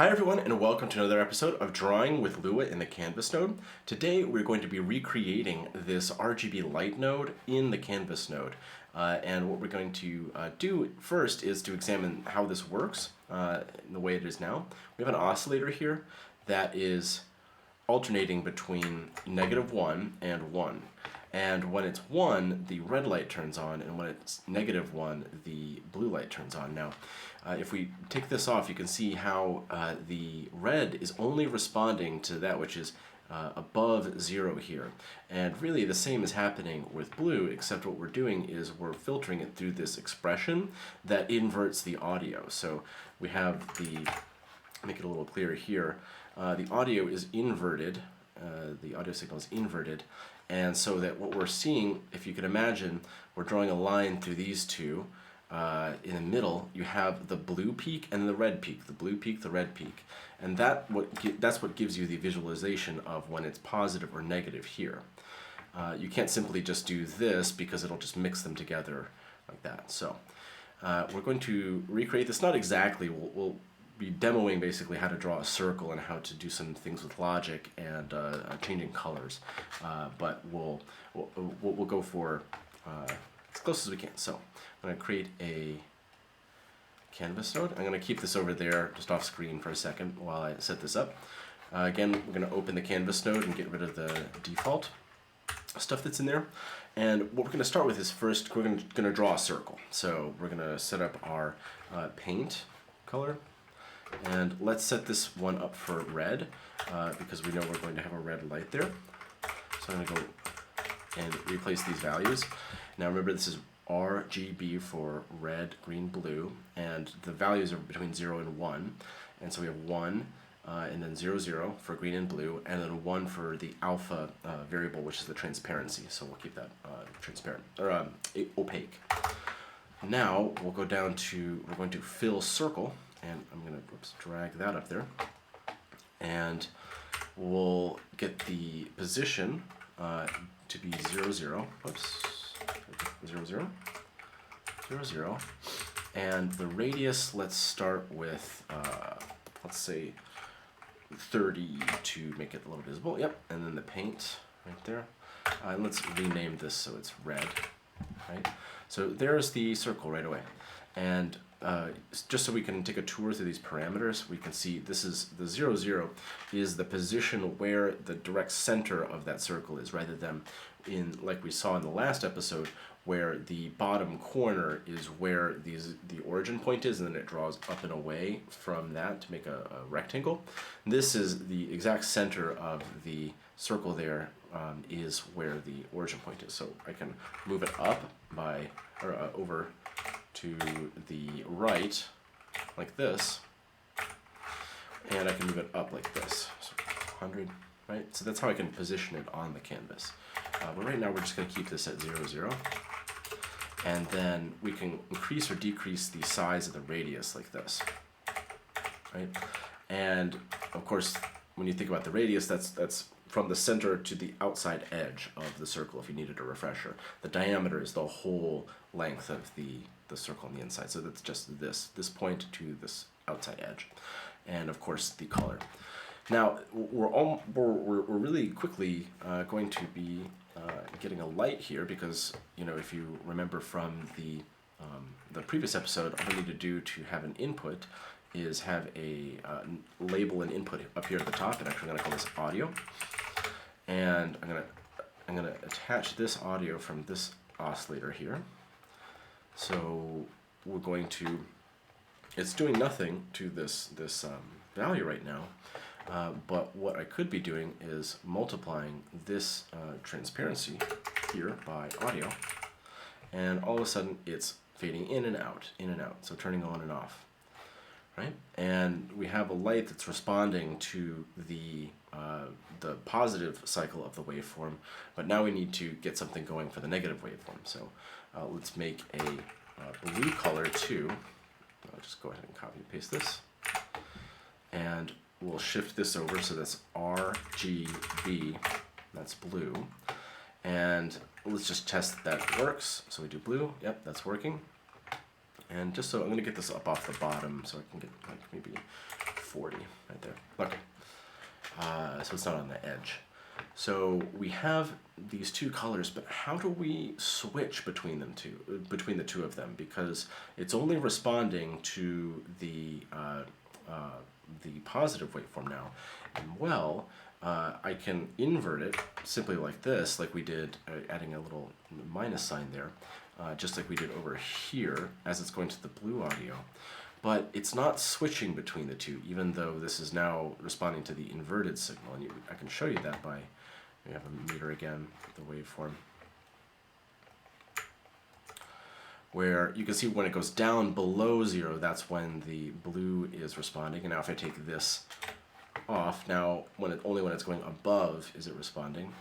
Hi everyone, and welcome to another episode of Drawing with Lua in the Canvas node. Today we're going to be recreating this RGB light node in the Canvas node. And what we're going to do first is to examine how this works in the way it is now. We have an oscillator here that is alternating between -1 and 1. And when it's 1, the red light turns on, and when it's -1, the blue light turns on. Now, if we take this off, you can see how the red is only responding to that which is above 0 here. And really the same is happening with blue, except what we're doing is we're filtering it through this expression that inverts the audio. So we have make it a little clearer here, the audio is inverted, the audio signal is inverted, and so that what we're seeing, if you can imagine, we're drawing a line through these two. In the middle, you have the blue peak and the red peak, the blue peak, the red peak. And that's what gives you the visualization of when it's positive or negative here. You can't simply just do this because it'll just mix them together like that. So we're going to recreate this, not exactly, we'll be demoing basically how to draw a circle and how to do some things with logic and changing colors. But we'll go for as close as we can. So I'm going to create a canvas node. I'm going to keep this over there just off screen for a second while I set this up. Again, we're going to open the canvas node and get rid of the default stuff that's in there. And what we're going to start with is first we're going to draw a circle. So we're going to set up our paint color. And let's set this one up for red because we know we're going to have a red light there. So I'm going to go and replace these values. Now remember, this is RGB for red, green, blue, and the values are between 0 and 1. And so we have 1 and then 0, 0 for green and blue, and then 1 for the alpha variable, which is the transparency. So we'll keep that transparent or opaque. Now we'll go down to, we're going to fill circle, and I'm going to drag that up there, and we'll get the position to be 0, 0. Whoops. 0, 0, 0, 0, and the radius, let's start with, let's say 30 to make it a little visible, yep, and then the paint right there, and let's rename this so it's red, right? So there's the circle right away, and just so we can take a tour through these parameters, we can see this is the 0, 0 is the position where the direct center of that circle is, rather than in, like we saw in the last episode, where the bottom corner is where the origin point is, and then it draws up and away from that to make a rectangle. This is the exact center of the circle there, is where the origin point is. So I can move it up by, or over to the right, like this, and I can move it up like this, so 100, right? So that's how I can position it on the canvas. But right now we're just going to keep this at 0, 0. And then we can increase or decrease the size of the radius like this, right? And of course, when you think about the radius, that's from the center to the outside edge of the circle if you needed a refresher. The diameter is the whole length of the circle on the inside. So that's just this point to this outside edge. And of course, the color. Now, we're really quickly going to be getting a light here because, you know, if you remember from the previous episode, all we need to do to have an input is have a label and input up here at the top, and actually I'm going to call this audio. And I'm gonna attach this audio from this oscillator here. So we're going to, it's doing nothing to this value right now. But what I could be doing is multiplying this transparency here by audio, and all of a sudden it's fading in and out, so turning on and off, right? And we have a light that's responding to the positive cycle of the waveform, but now we need to get something going for the negative waveform. So let's make a blue color too. I'll just go ahead and copy and paste this, and we'll shift this over so that's RGB, that's blue, and let's just test that works. So we do blue, yep, that's working. And just so, I'm going to get this up off the bottom so I can get like maybe 40 right there. Okay. So it's not on the edge. So we have these two colors, but how do we switch between the two of them? Because it's only responding to the positive waveform now. And well, I can invert it simply like this, like we did, adding a little minus sign there, just like we did over here as it's going to the blue audio. But it's not switching between the two, even though this is now responding to the inverted signal. And I can show you that by, we have a meter again, the waveform, where you can see when it goes down below 0, that's when the blue is responding. And now if I take this off, now only when it's going above is it responding.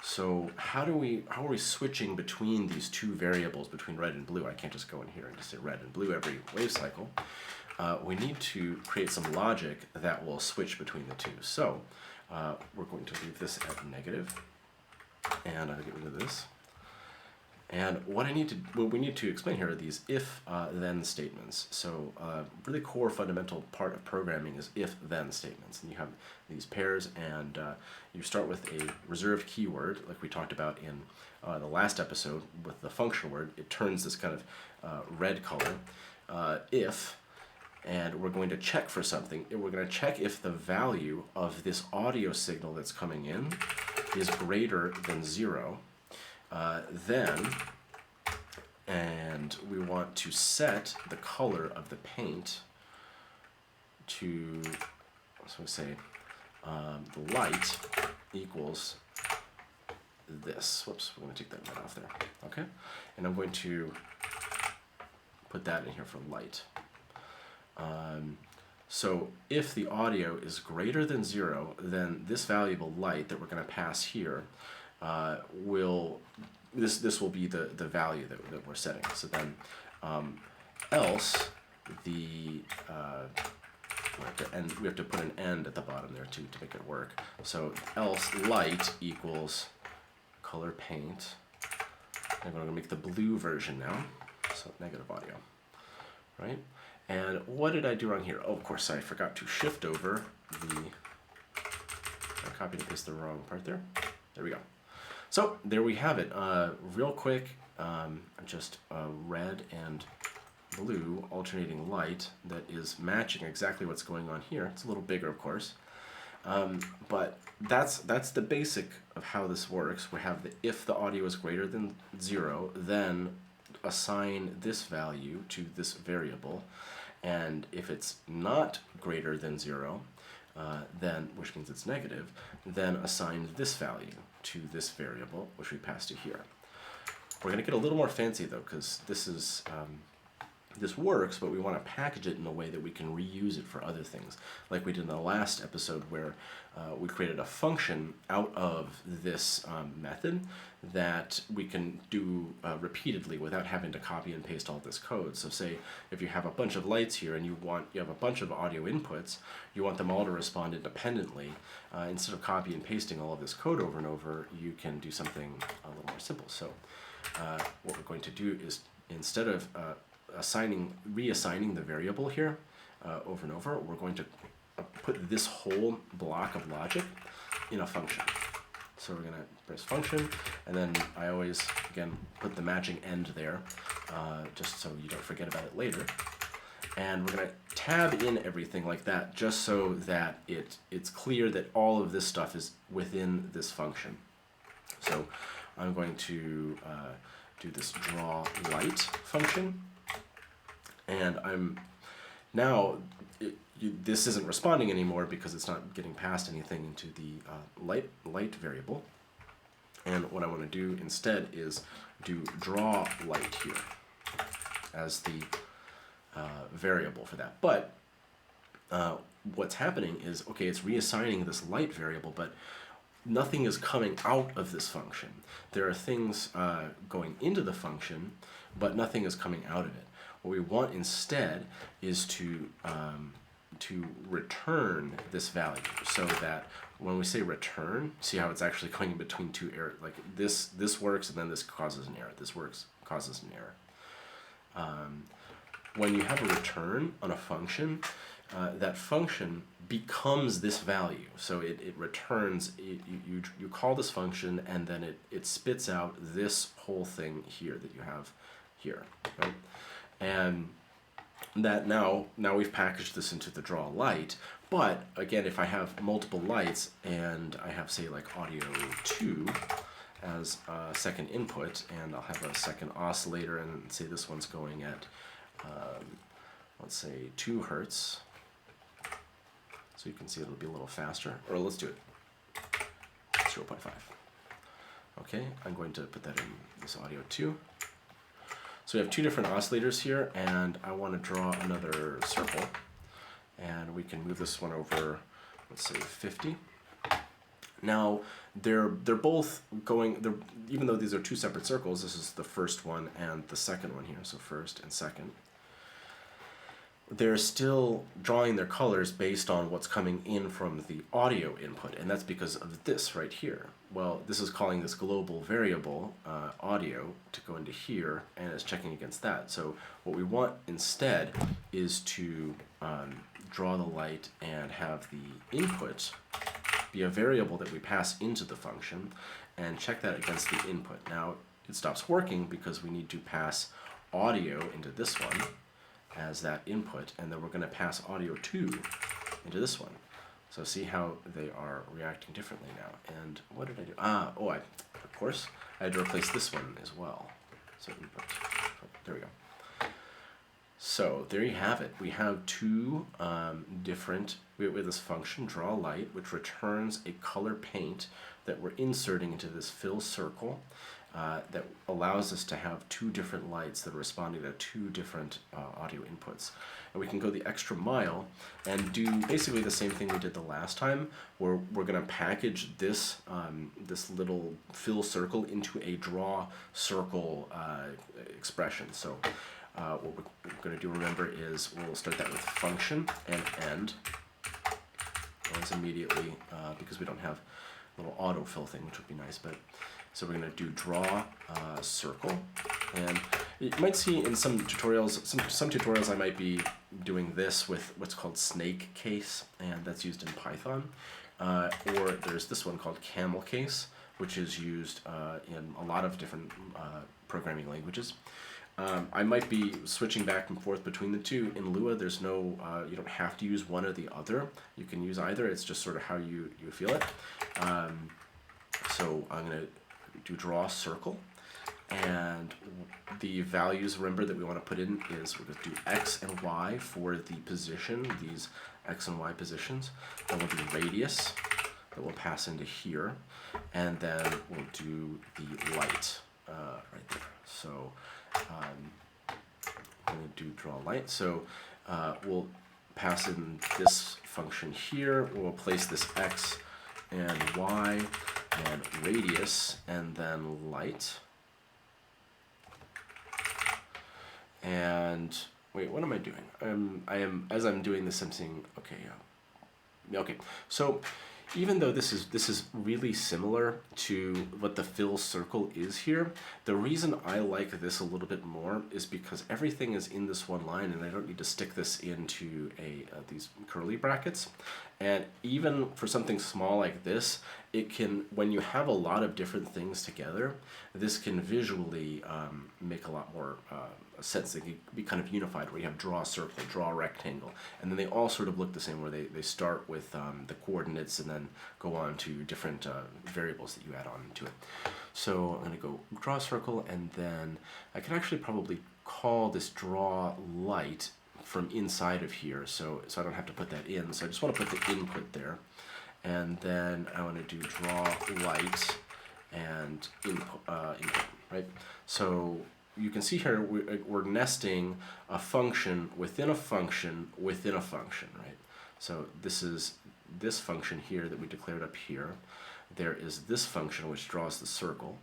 So how are we switching between these two variables, between red and blue? I can't just go in here and just say red and blue every wave cycle. We need to create some logic that will switch between the two. So we're going to leave this at negative, and I'll get rid of this. And what we need to explain here are these if-then statements. So really core fundamental part of programming is if-then statements. And you have these pairs, and you start with a reserved keyword, like we talked about in the last episode with the function word. It turns this kind of red color, if, and we're going to check for something. We're going to check if the value of this audio signal that's coming in is greater than 0. And we want to set the color of the paint to, so we say, the light equals this. Whoops, we're going to take that right off there. Okay, and I'm going to put that in here for light. So if the audio is greater than 0, then this variable light that we're going to pass here this will be the value that we're setting. So then else the and we have to put an end at the bottom there too to make it work. So else light equals color paint. I'm going to make the blue version now, so negative audio, right? And what did I do wrong here? Oh, of course I forgot to shift over I copied and pasted the wrong part there. There we go. So there we have it. Real quick, just red and blue alternating light that is matching exactly what's going on here. It's a little bigger, of course, but that's the basic of how this works. We have if the audio is greater than 0, then assign this value to this variable, and if it's not greater than 0, then, which means it's negative, then assign this value to this variable, which we pass to here. We're going to get a little more fancy though, because this works, but we want to package it in a way that we can reuse it for other things, like we did in the last episode where we created a function out of this method that we can do repeatedly without having to copy and paste all this code. So say if you have a bunch of lights here and you have a bunch of audio inputs, you want them all to respond independently. Instead of copy and pasting all of this code over and over, you can do something a little more simple. So what we're going to do is, instead of reassigning the variable here over and over, we're going to put this whole block of logic in a function. So we're going to press function, and then I always, again, put the matching end there, just so you don't forget about it later. And we're going to tab in everything like that, just so that it's clear that all of this stuff is within this function. So I'm going to do this draw light function, and I'm now this isn't responding anymore because it's not getting past anything into the light variable. And what I want to do instead is do draw light here as the variable for that. But what's happening is, okay, it's reassigning this light variable, but nothing is coming out of this function. There are things going into the function, but nothing is coming out of it. What we want instead is to return this value, so that when we say return, see how it's actually going in between two errors. Like this works, and then this causes an error. This works, causes an error. When you have a return on a function, that function becomes this value. So it returns, you call this function, and then it spits out this whole thing here that you have here, right? And that now we've packaged this into the draw light. But again, if I have multiple lights and I have, say, like audio 2 as a second input, and I'll have a second oscillator, and say this one's going at let's say 2 hertz. So you can see it'll be a little faster. Or let's do it 0.5. Okay, I'm going to put that in this audio 2. So we have 2 different oscillators here, and I want to draw another circle. And we can move this one over, let's say 50. Now they're both going, even though these are 2 separate circles, this is the first one and the second one here, so first and second. They're still drawing their colors based on what's coming in from the audio input, and that's because of this right here. Well, this is calling this global variable audio to go into here, and it's checking against that. So what we want instead is to draw the light and have the input be a variable that we pass into the function, and check that against the input. Now it stops working because we need to pass audio into this one as that input, and then we're going to pass audio 2 into this one. So see how they are reacting differently now. And what did I do? Of course, I had to replace this one as well. So input, there we go. So there you have it. We have 2 different, we have this function, draw light, which returns a color paint that we're inserting into this fill circle. That allows us to have 2 different lights that are responding to 2 different audio inputs. And we can go the extra mile and do basically the same thing we did the last time, where we're going to package this, this little fill circle into a draw circle expression. So what we're going to do, remember, is we'll start that with function and end. As immediately, because we don't have a little autofill thing, which would be nice, but so we're going to do draw circle, and you might see in some tutorials, some tutorials I might be doing this with what's called snake case, and that's used in Python, or there's this one called camel case, which is used in a lot of different programming languages. I might be switching back and forth between the two. In Lua, there's no, you don't have to use one or the other. You can use either. It's just sort of how you feel it. So I'm going to do draw circle, and the values, remember, that we want to put in is we're going to do x and y for the position, these x and y positions. Then we'll do radius that we'll pass into here, and then we'll do the light right there. So I'm going to do draw light. So we'll pass in this function here. We'll place this x and y and radius, and then light. And wait, what am I doing? I am as I'm doing this, I'm seeing, okay, yeah, okay. So even though this is really similar to what the fill circle is here, the reason I like this a little bit more is because everything is in this one line, and I don't need to stick this into these curly brackets. And even for something small like this, it can, when you have a lot of different things together, this can visually make a lot more sense. They can be kind of unified, where you have draw circle, draw rectangle, and then they all sort of look the same, where they start with the coordinates and then go on to different variables that you add on to it. So I'm going to go draw circle, and then I can actually probably call this draw light from inside of here, so I don't have to put that in. So I just want to put the input there, and then I want to do draw light and input, right? So you can see here we're nesting a function within a function within a function, right? So this is this function here that we declared up here. There is this function which draws the circle,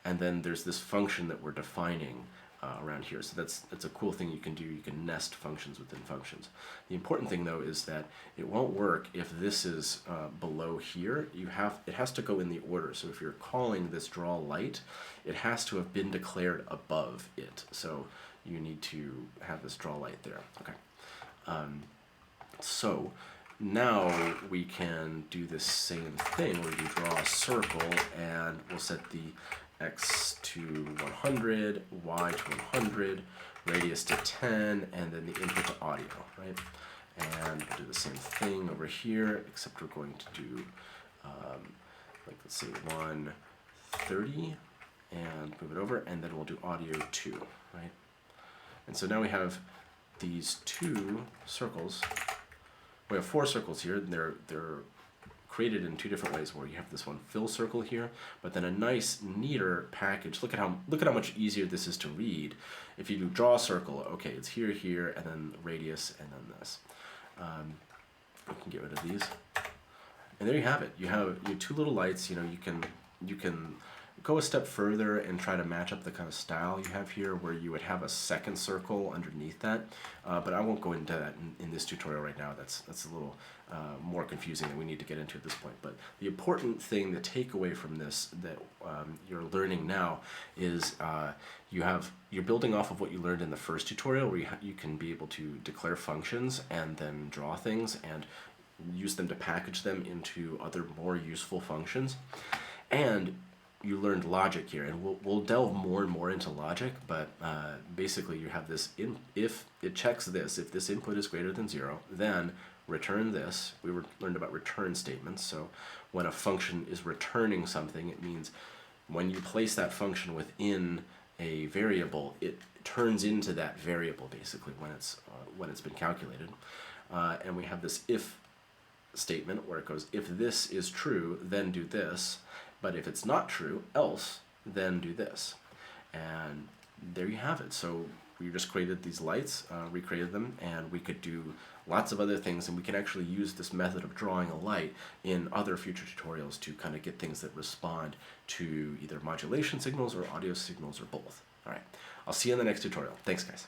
and then there's this function that we're defining around here. So that's a cool thing you can do. You can nest functions within functions. The important thing, though, is that it won't work if this is below here. It has to go in the order. So if you're calling this draw light, it has to have been declared above it. So you need to have this draw light there. Okay. So now we can do the same thing where we draw a circle and we'll set the x to 100, y to 100, radius to 10, and then the input to audio, right? And we'll do the same thing over here, except we're going to do, like let's say 130, and move it over, and then we'll do audio 2, right? And so now we have these two circles. We have 4 circles here, and they're created in 2 different ways, where you have this one fill circle here, but then a nice, neater package. Look at how much easier this is to read. If you do draw a circle, okay, it's here, here, and then radius, and then this. We can get rid of these, and there you have it. You have your 2 little lights. You know, you can go a step further and try to match up the kind of style you have here, where you would have a second circle underneath that, but I won't go into that in this tutorial right now. That's a little more confusing than we need to get into at this point. But the important thing, the takeaway from this that you're learning now is you're building off of what you learned in the first tutorial, where you can be able to declare functions and then draw things and use them to package them into other more useful functions. And you learned logic here, and we'll delve more and more into logic, but basically you have this, if it checks this, if this input is greater than 0, then return this. We learned about return statements, so when a function is returning something, it means when you place that function within a variable, it turns into that variable basically when it's been calculated. And we have this if statement where it goes, if this is true, then do this. But if it's not true, else, then do this. And there you have it. So we just created these lights, recreated them, and we could do lots of other things, and we can actually use this method of drawing a light in other future tutorials to kind of get things that respond to either modulation signals or audio signals or both. All right, I'll see you in the next tutorial. Thanks, guys.